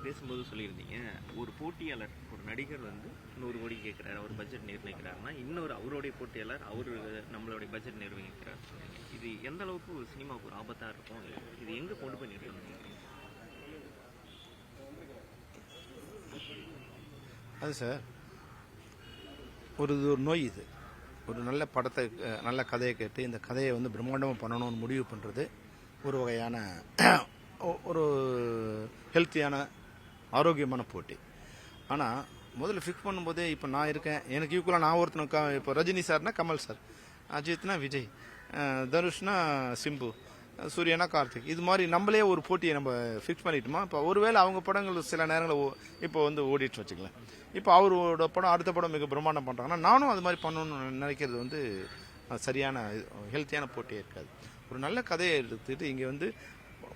பேசும்போது சொல்லியிருந்தீங்க, ஒரு போட்டியாளர் ஒரு நடிகர் 100 கோடி கேட்குறாரு, அவர் பட்ஜெட் நிர்ணயிக்கிறாருன்னா இன்னொரு அவருடைய போட்டியாளர் நம்மளுடைய பட்ஜெட் நிர்ணயிக்கிறார் சொன்னீங்க. இது எந்த அளவுக்கு ஒரு சினிமாவுக்கு ஒரு ஆபத்தாக இருக்கும், இது எங்கே கொண்டு போய் நிறுத்தணும்? அது சார் ஒரு நோய். இது ஒரு நல்ல படத்தை நல்ல கதையை கேட்டு இந்த கதையை பிரம்மாண்டமாக பண்ணணும்னு முடிவு பண்ணுறது ஒரு வகையான ஒரு ஹெல்த்தியான ஆரோக்கியமான போட்டி. ஆனால் முதல்ல ஃபிக்ஸ் பண்ணும்போதே இப்போ நான் இருக்கேன், எனக்கு ஈக்குவலாக நான் ஒருத்தனுக்கா. இப்போ ரஜினி சார்னா கமல் சார், அஜித்னா விஜய், தனுஷ்னா சிம்பு, சூர்யானா கார்த்திக், இது மாதிரி நம்மளே ஒரு போட்டியை நம்ம ஃபிக்ஸ் பண்ணிட்டோமா. இப்போ ஒருவேளை அவங்க படங்கள் சில நேரங்களில் இப்போ ஓடிட்டு வச்சுக்கலாம். இப்போ அவரோட படம் அடுத்த படம் மிக பிரம்மாண்டம் பண்ணுறாங்கன்னா நானும் அது மாதிரி பண்ணணும்னு நினைக்கிறது சரியான ஹெல்த்தியான போட்டியே இருக்காது. ஒரு நல்ல கதையை எடுத்துட்டு இங்கே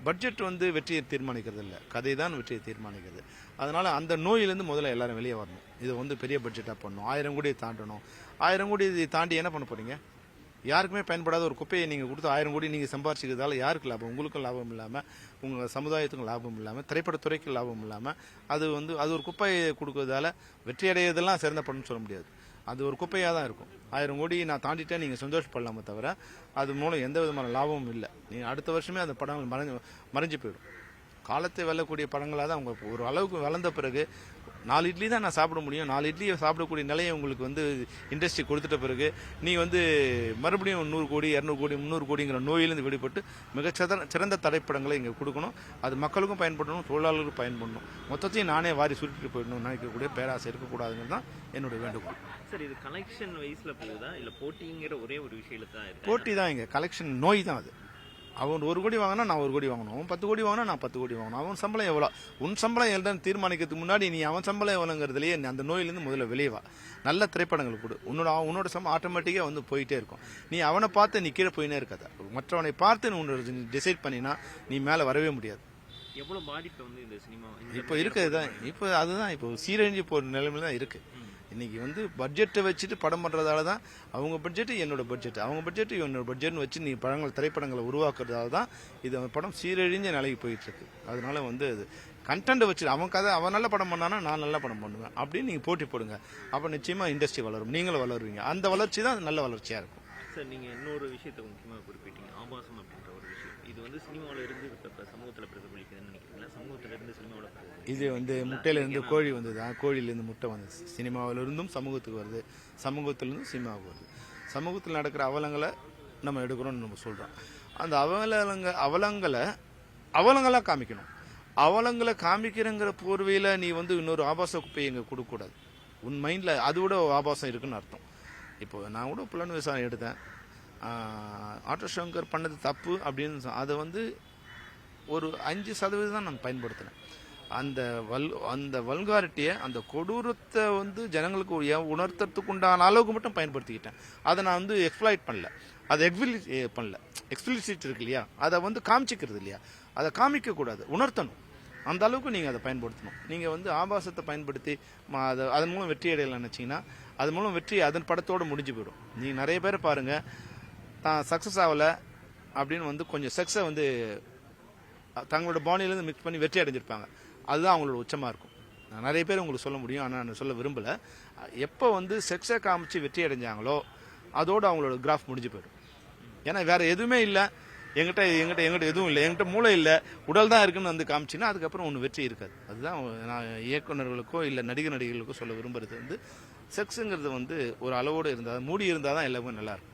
பட்ஜெட் வெற்றியை தீர்மானிக்கிறது இல்லை, கதை தான் வெற்றியை தீர்மானிக்கிறது. அதனால அந்த நோயிலேருந்து முதல்ல எல்லாரும் வெளியே வரணும். இது பெரிய பட்ஜெட்டாக பண்ணணும், 1000 கோடியை தாண்டணும். 1000 கோடி தாண்டி என்ன பண்ண போறீங்க? யாருக்குமே பயன்படாத ஒரு குப்பையை நீங்கள் கொடுத்து 1000 கோடி நீங்கள் சம்பாரிச்சிக்கிறதால யாருக்கு லாபம்? உங்களுக்கும் லாபம் இல்லாமல், உங்கள் சமுதாயத்துக்கும் லாபம் இல்லாமல், திரைப்படத்துறைக்கும் லாபம் இல்லாமல், அது ஒரு குப்பையை கொடுக்கறதால வெற்றி அடையிறதெல்லாம் சிறந்த படம்னு சொல்ல முடியாது. அது ஒரு குப்பையாக தான் இருக்கும். 1000 கோடி நான் தாண்டிட்டேன் நீங்கள் சந்தோஷப்படலாமே தவிர அது மூலம் எந்த விதமான லாபமும் இல்லை. நீங்கள் அடுத்த வருஷமே அந்த படங்கள் மறைஞ்சு போயிடும். காலத்தை வெல்லக்கூடிய படங்களாக தான் அவங்க ஒரு அளவுக்கு வளர்ந்த பிறகு 4 இட்லி தான் நான் சாப்பிட முடியும், 4 இட்லியை சாப்பிடக்கூடிய நிலையை உங்களுக்கு இண்டஸ்ட்ரி கொடுத்துட்ட பிறகு நீ மறுபடியும் 100 கோடி 200 கோடி 300 கோடிங்கிற நோயிலிருந்து விடுபட்டு சிறந்த திரைப்படங்களை இங்கே கொடுக்கணும். அது மக்களுக்கும் பயன்படணும், தொழிலாளர்களுக்கும் பயன்படணும். மொத்தத்தையும் நானே வாரி சுருட்டிட்டு போயிடணும் நினைக்கக்கூடிய பேராசை இருக்கக்கூடாதுங்கிறது தான் என்னுடைய வேண்டுகோள். சார், இது கலெக்ஷன் வைஸ்ல போகுதா இல்லை போட்டிங்கிற ஒரே ஒரு விஷயத்துல தான் இருக்கு? போட்டி தான். இங்கே கலெக்ஷன் நோய் தான். அது அவன் 1 கோடி வாங்கினா நான் 1 கோடி வாங்கணும், அவன் 10 கோடி வாங்கினா நான் 10 கோடி வாங்கணும். அவன் சம்பளம் எவ்வளோ, உன் சம்பளம் எவ்வளோன்னு தீர்மானிக்கிறதுக்கு முன்னாடி நீ அவன் சம்பளம் எவ்வளோங்கிறதுலேயே அந்த நோயிலேருந்து முதல்ல வெளியே வா. நல்ல திரைப்படங்கள் கொடு, உன்னோட சம்பளம் ஆட்டோமேட்டிக்காக போயிட்டே இருக்கும். நீ அவனை பார்த்து நீ கீழே போயினே இருக்காத, மற்றவனை பார்த்து நீ டிசைட் பண்ணினா நீ மேலே வரவே முடியாது. எவ்வளோ பாதிப்பு இந்த சினிமா இப்போ இருக்குது தான். இப்போ அதுதான் இப்போ சீரழிஞ்சு போகிற நிலைமையில தான் இருக்குது. இன்னைக்கு பட்ஜெட்டை வச்சுட்டு படம் பண்ணுறதால தான் அவங்க பட்ஜெட்டு என்னோட பட்ஜெட், அவங்க பட்ஜெட்டு என்னோட பட்ஜெட்னு வச்சு நீ திரைப்படங்களை உருவாக்குறதால தான் இது படம் சீரழிஞ்ச நிலைக்கு போயிட்டு இருக்கு. அதனால அது கண்டென்ட் வச்சு அவன் கதை அவன் நல்ல படம் பண்ணானா நான் நல்ல படம் பண்ணுவேன் அப்படின்னு நீங்கள் போட்டி போடுங்க. அப்போ நிச்சயமாக இண்டஸ்ட்ரி வளரும், நீங்களும் வளருவீங்க. அந்த வளர்ச்சி தான் நல்ல வளர்ச்சியாக இருக்கும். சார், நீங்கள் இன்னொரு விஷயத்தை முக்கியமாக குறிப்பிட்டீங்க, ஆபாசம் அப்படின்ற ஒரு விஷயம். இது சினிமாவில் இருந்து இப்போ சமூகத்தில் பிரதிபலிக்குதுன்னு நினைக்கிறீங்களா? சமூகத்தில் இருந்து சினிமாவில் இது முட்டையிலேருந்து கோழி வந்ததுதான், கோழியிலேருந்து முட்டை வந்தது. சினிமாவிலிருந்தும் சமூகத்துக்கு வருது, சமூகத்திலிருந்தும் சினிமாவுக்கு வருது. சமூகத்தில் நடக்கிற அவலங்களை நம்ம எடுக்கிறோம்னு நம்ம சொல்கிறோம். அந்த அவலங்களாக காமிக்கணும். அவலங்களை காமிக்கிறங்கிற போர்வையில் நீ இன்னொரு ஆபாச குப்பையை இங்கே கொடுக்கக்கூடாது. உன் மைண்டில் அது கூட ஆபாசம் இருக்குன்னு அர்த்தம். இப்போ நான் கூட புலன் விசாரணை எடுத்தேன், ஆட்டோ சங்கர் பண்ணது தப்பு அப்படின்னு. அதை ஒரு 5% தான் நான் பயன்படுத்தினேன். அந்த வல்காரிட்டியை, அந்த கொடூரத்தை ஜனங்களுக்கு உணர்த்துறதுக்கு உண்டான அளவுக்கு மட்டும் பயன்படுத்திக்கிட்டேன். அதை நான் எக்ஸ்ப்ளாய்ட் பண்ணல, அதை பண்ணல. எக்ஸ்பிளிசிட் இருக்கு இல்லையா, அதை காமிச்சிக்கிறது இல்லையா, அதை காமிக்கக்கூடாது, உணர்த்தணும். அந்த அளவுக்கு நீங்கள் அதை பயன்படுத்தணும். நீங்கள் ஆபாசத்தை பயன்படுத்தி அதன் மூலம் வெற்றி அடையலாம் நினச்சிங்கன்னா அது மூலம் வெற்றி அதன் படத்தோடு முடிஞ்சு போயிடும். நீங்கள் நிறைய பேர் பாருங்கள், தான் சக்ஸஸ் ஆகலை அப்படின்னு கொஞ்சம் செக்ஸை தங்களோட பாடியிலேருந்து மிக்ஸ் பண்ணி வெற்றி அடைஞ்சிருப்பாங்க. அதுதான் அவங்களோட உச்சமாக இருக்கும். நான் நிறைய பேர் உங்களுக்கு சொல்ல முடியும், ஆனால் நான் சொல்ல விரும்பலை. எப்போ செக்ஸை காமிச்சு வெற்றி அடைஞ்சாங்களோ அதோடு அவங்களோட கிராஃப் முடிஞ்சு போயிடும். ஏன்னா வேறு எதுவுமே இல்லை, எங்கிட்ட எதுவும் இல்லை, எங்கிட்ட மூளை இல்லை, உடல் தான் இருக்குன்னு காமிச்சின்னா அதுக்கப்புறம் ஒன்று வெற்றி இருக்காது. அதுதான் நான் இயக்குநர்களுக்கோ இல்லை நடிகர்களுக்கோ சொல்ல விரும்புறது செக்ஸுங்கிறது ஒரு அளவோடு இருந்தால், மூடி இருந்தால் தான் எல்லாமே நல்லாயிருக்கும்.